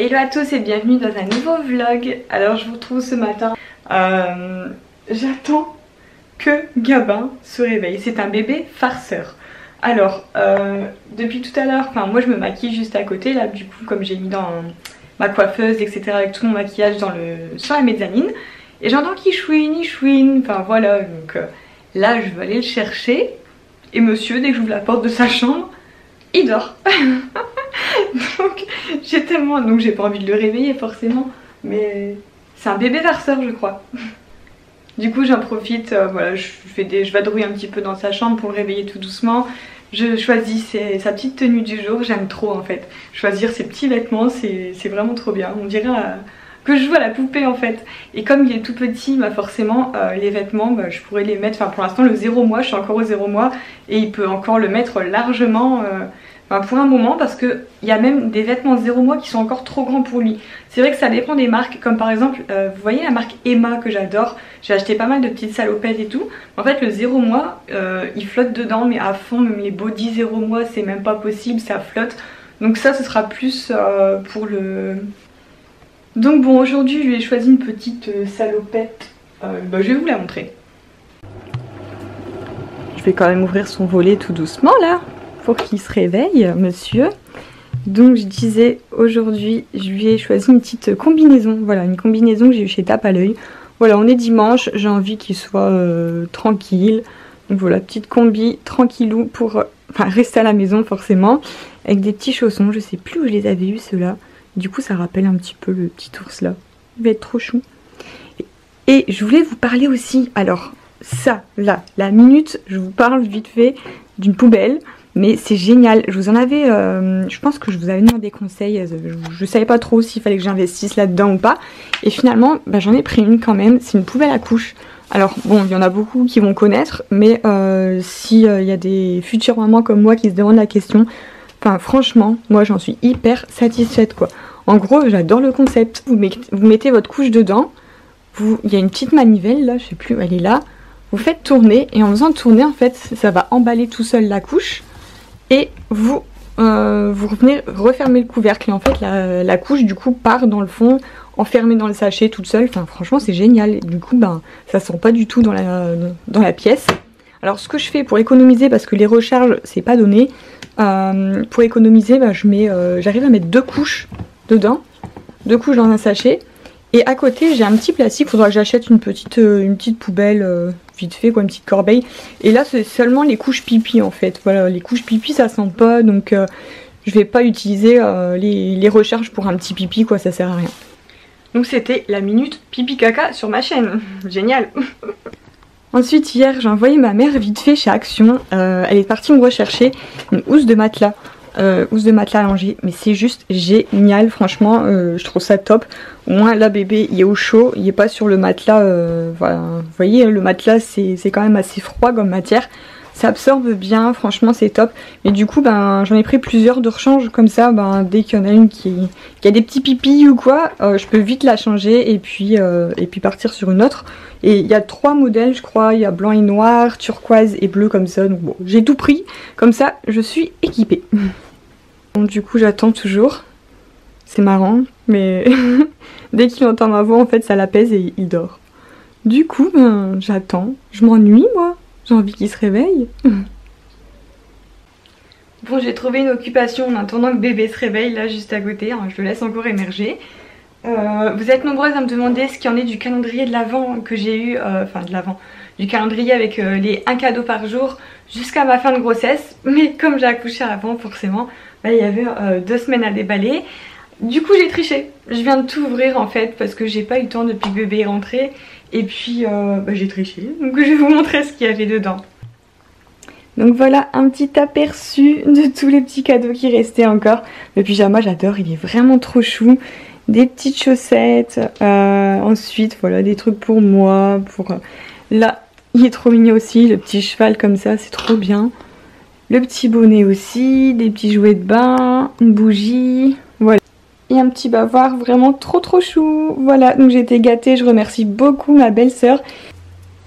Hello à tous et bienvenue dans un nouveau vlog. Alors je vous retrouve ce matin, j'attends que Gabin se réveille. C'est un bébé farceur. Alors depuis tout à l'heure, moi je me maquille juste à côté là, du coup comme j'ai mis dans ma coiffeuse etc avec tout mon maquillage sur la mezzanine. Et j'entends qu'il chouine, il chouine, enfin voilà, donc là je vais aller le chercher. Et monsieur, dès que j'ouvre la porte de sa chambre, il dort. Donc j'ai pas envie de le réveiller forcément, mais c'est un bébé farceur je crois. Du coup j'en profite, voilà, je vadrouille un petit peu dans sa chambre pour le réveiller tout doucement. Je choisis sa petite tenue du jour, j'aime trop en fait. Choisir ses petits vêtements, c'est vraiment trop bien. On dirait que je joue à la poupée en fait. Et comme il est tout petit, forcément les vêtements je pourrais les mettre, pour l'instant le 0 mois, je suis encore au 0 mois. Et il peut encore le mettre largement pour un moment, parce qu'il y a même des vêtements 0 mois qui sont encore trop grands pour lui. C'est vrai que ça dépend des marques, comme par exemple vous voyez la marque Emma que j'adore. J'ai acheté pas mal de petites salopettes et tout. En fait le 0 mois il flotte dedans, mais à fond, même les body 0 mois c'est même pas possible, ça flotte. Donc ça ce sera plus pour le... Donc bon, aujourd'hui je lui ai choisi une petite salopette, je vais vous la montrer. Je vais quand même ouvrir son volet tout doucement là, pour qu'il se réveille, monsieur. Donc je disais, aujourd'hui je lui ai choisi une petite combinaison, voilà, une combinaison que j'ai eu chez Tape à l'œil. Voilà, on est dimanche, j'ai envie qu'il soit tranquille. Donc voilà, petite combi tranquillou pour rester à la maison forcément, avec des petits chaussons, je sais plus où je les avais eu ceux-là. Du coup ça rappelle un petit peu le petit ours là, il va être trop chou. Et je voulais vous parler aussi, alors ça là, la minute, je vous parle vite fait d'une poubelle. Mais c'est génial, je vous en avais, je pense que je vous avais demandé conseil, je savais pas trop s'il fallait que j'investisse là-dedans ou pas. Et finalement, j'en ai pris une quand même, c'est une poubelle à couches. Alors bon, il y en a beaucoup qui vont connaître, mais s'il y a des futures mamans comme moi qui se demandent la question, franchement, moi j'en suis hyper satisfaite quoi. En gros, j'adore le concept, vous mettez votre couche dedans, il y a une petite manivelle là, je sais plus, elle est là. Vous faites tourner, et en faisant tourner en fait, ça va emballer tout seul la couche. Et vous revenez refermer le couvercle et en fait la couche du coup part dans le fond, enfermée dans le sachet toute seule. Franchement c'est génial, et du coup ça sent pas du tout dans la pièce. Alors ce que je fais pour économiser, parce que les recharges c'est pas donné, pour économiser j'arrive à mettre 2 couches dedans, 2 couches dans un sachet. Et à côté j'ai un petit plastique, il faudra que j'achète une petite poubelle vite fait quoi, une petite corbeille. Et là c'est seulement les couches pipi en fait. Voilà, les couches pipi ça sent pas, donc je vais pas utiliser les recharges pour un petit pipi quoi, ça sert à rien. Donc c'était la minute pipi caca sur ma chaîne, génial. Ensuite hier j'ai envoyé ma mère vite fait chez Action, elle est partie me rechercher une housse de matelas. Allongée, mais c'est juste génial, franchement je trouve ça top. Au moins là bébé il est au chaud, il est pas sur le matelas, voilà, vous voyez le matelas c'est quand même assez froid comme matière, ça absorbe bien, franchement c'est top. Mais du coup j'en ai pris plusieurs de rechange comme ça, dès qu'il y en a une qui a des petits pipis ou quoi, je peux vite la changer et puis partir sur une autre. Et il y a 3 modèles je crois, il y a blanc et noir, turquoise et bleu comme ça, donc bon j'ai tout pris, comme ça je suis équipée. Bon, du coup j'attends toujours, c'est marrant, mais dès qu'il entend ma voix en fait ça l'apaise et il dort. Du coup j'attends, je m'ennuie moi, j'ai envie qu'il se réveille. Bon, j'ai trouvé une occupation en attendant que bébé se réveille là juste à côté, je le laisse encore émerger. Vous êtes nombreuses à me demander ce qu'il y en est du calendrier de l'Avent que j'ai eu, du calendrier avec les 1 cadeau par jour jusqu'à ma fin de grossesse. Mais comme j'ai accouché avant forcément, il y avait 2 semaines à déballer. Du coup j'ai triché, je viens de tout ouvrir en fait parce que j'ai pas eu le temps depuis que bébé est rentré. Et puis j'ai triché, donc je vais vous montrer ce qu'il y avait dedans. Donc voilà un petit aperçu de tous les petits cadeaux qui restaient encore. Le pyjama j'adore, il est vraiment trop chou. Des petites chaussettes, ensuite voilà des trucs pour moi, là il est trop mignon aussi, le petit cheval comme ça c'est trop bien. Le petit bonnet aussi, des petits jouets de bain, une bougie, voilà. Et un petit bavoir vraiment trop chou, voilà, donc j'ai été gâtée, je remercie beaucoup ma belle-sœur.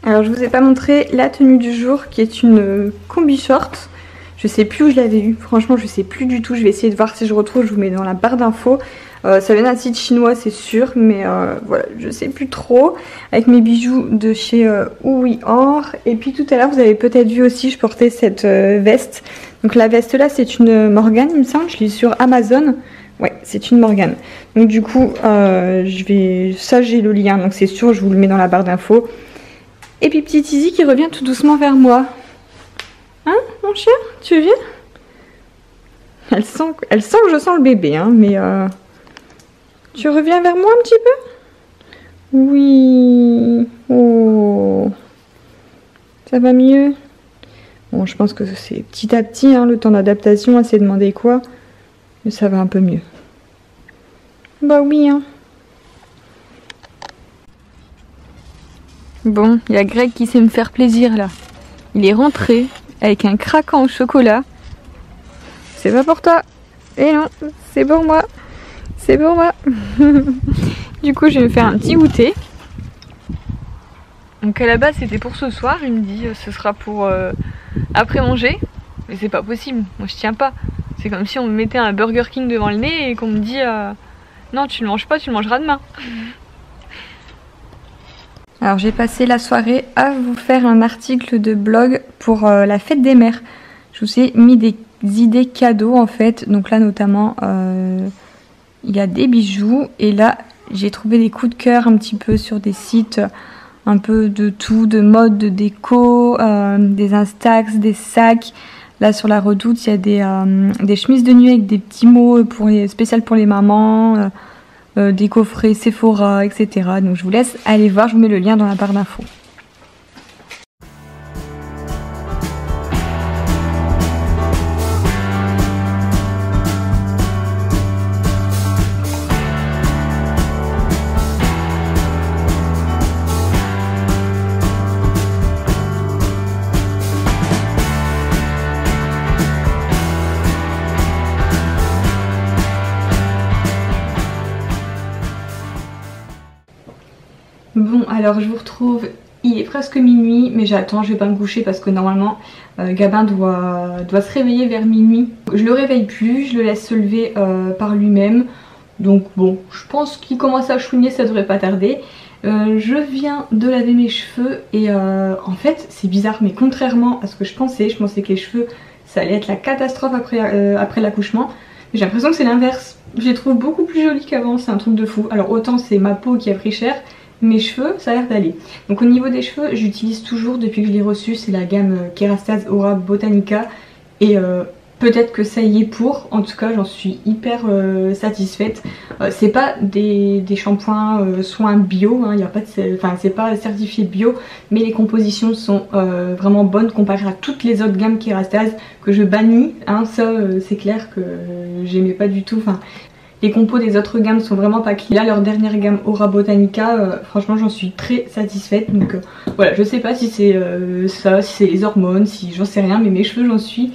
Alors je vous ai pas montré la tenue du jour qui est une combi short. Je Je sais plus où je l'avais eu, franchement je sais plus du tout. Je vais essayer de voir si je retrouve, je vous mets dans la barre d'infos. Ça vient d'un site chinois c'est sûr, mais voilà, je sais plus trop. Avec mes bijoux de chez Oui Or. Et puis tout à l'heure vous avez peut-être vu aussi, je portais cette veste. Donc la veste là c'est une Morgane il me semble, je l'ai sur Amazon. Ouais, c'est une Morgane. Donc du coup, ça j'ai le lien, donc c'est sûr, je vous le mets dans la barre d'infos. Et puis petite Izzy qui revient tout doucement vers moi. Hein, mon chien, tu viens? Elle sent que je sens le bébé, hein, mais tu reviens vers moi un petit peu? Oui. Oh. Ça va mieux? Bon, je pense que c'est petit à petit, hein, le temps d'adaptation, elle s'est demandé quoi. Mais ça va un peu mieux. Bah oui, hein. Bon, il y a Greg qui sait me faire plaisir là. Il est rentré avec un craquant au chocolat. C'est pas pour toi. Et non, c'est pour moi. C'est pour moi. Du coup, je vais me faire un petit goûter. Donc à la base, c'était pour ce soir. Il me dit ce sera pour après manger. Mais c'est pas possible. Moi, je tiens pas. C'est comme si on me mettait un Burger King devant le nez et qu'on me dit non, tu le manges pas, tu le mangeras demain. Alors j'ai passé la soirée à vous faire un article de blog pour la fête des mères. Je vous ai mis des idées cadeaux en fait. Donc là notamment il y a des bijoux et là j'ai trouvé des coups de cœur un petit peu sur des sites un peu de tout, de mode, de déco, des Instax, des sacs. Là sur la Redoute, il y a des chemises de nuit avec des petits mots spéciales pour les mamans, des coffrets Sephora, etc. Donc je vous laisse aller voir, je vous mets le lien dans la barre d'infos. Bon alors je vous retrouve, il est presque minuit mais j'attends, je vais pas me coucher parce que normalement Gabin doit se réveiller vers minuit. Je le réveille plus, je le laisse se lever par lui-même. Donc bon, je pense qu'il commence à chouiner, ça devrait pas tarder. Je viens de laver mes cheveux et en fait c'est bizarre mais contrairement à ce que je pensais que les cheveux ça allait être la catastrophe après l'accouchement. J'ai l'impression que c'est l'inverse, je les trouve beaucoup plus jolis qu'avant, c'est un truc de fou. Alors autant c'est ma peau qui a pris cher, mes cheveux ça a l'air d'aller. Donc au niveau des cheveux j'utilise toujours depuis que je l'ai reçu, c'est la gamme Kérastase Aura Botanica et peut-être que ça y est pour, en tout cas j'en suis hyper satisfaite. C'est pas des shampoings soins bio, hein, c'est pas certifié bio, mais les compositions sont vraiment bonnes comparées à toutes les autres gammes Kérastase que je bannis, hein, ça c'est clair que j'aimais pas du tout. Les compos des autres gammes sont vraiment pas clean. Là leur dernière gamme Aura Botanica, franchement j'en suis très satisfaite. Donc voilà, je sais pas si c'est ça, si c'est les hormones, si j'en sais rien, mais mes cheveux j'en suis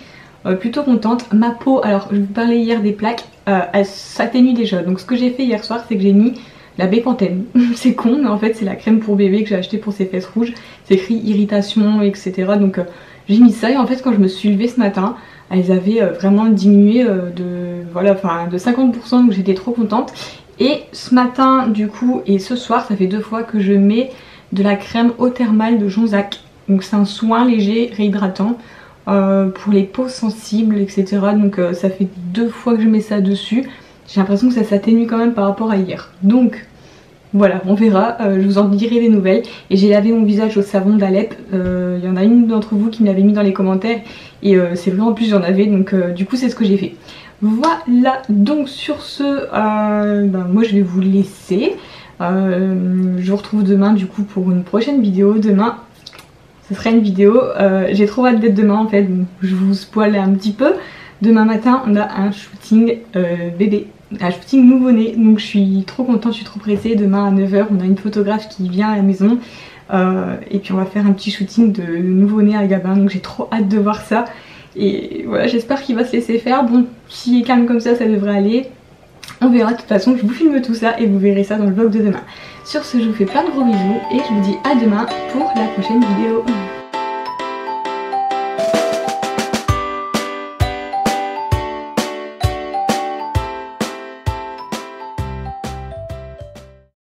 plutôt contente. Ma peau, alors je vous parlais hier des plaques, elle s'atténue déjà. Donc ce que j'ai fait hier soir c'est que j'ai mis la Bepanthen. C'est con mais en fait c'est la crème pour bébé que j'ai acheté pour ses fesses rouges. C'est écrit irritation etc. Donc j'ai mis ça et en fait quand je me suis levée ce matin, elles avaient vraiment diminué de 50%, donc j'étais trop contente. Et ce matin du coup et ce soir ça fait 2 fois que je mets de la crème eau thermale de Jonzac. Donc c'est un soin léger réhydratant pour les peaux sensibles etc. Donc ça fait 2 fois que je mets ça dessus. J'ai l'impression que ça s'atténue quand même par rapport à hier. Donc voilà, on verra, je vous en dirai des nouvelles. Et j'ai lavé mon visage au savon d'Alep. Il y en a une d'entre vous qui me l'avait mis dans les commentaires. Et c'est vrai en plus j'en avais, donc du coup c'est ce que j'ai fait. Voilà, donc sur ce, moi je vais vous laisser. Je vous retrouve demain du coup pour une prochaine vidéo. Demain, ce sera une vidéo, j'ai trop hâte d'être demain en fait, donc je vous spoil un petit peu. Demain matin on a un shooting bébé. Un shooting nouveau-né, donc je suis trop contente, je suis trop pressée. Demain à 9 h on a une photographe qui vient à la maison et puis on va faire un petit shooting de nouveau-né à Gabin, donc j'ai trop hâte de voir ça. Et voilà, j'espère qu'il va se laisser faire. Bon, s'il est calme comme ça devrait aller. On verra, de toute façon je vous filme tout ça et vous verrez ça dans le vlog de demain. Sur ce, je vous fais plein de gros bisous et je vous dis à demain pour la prochaine vidéo.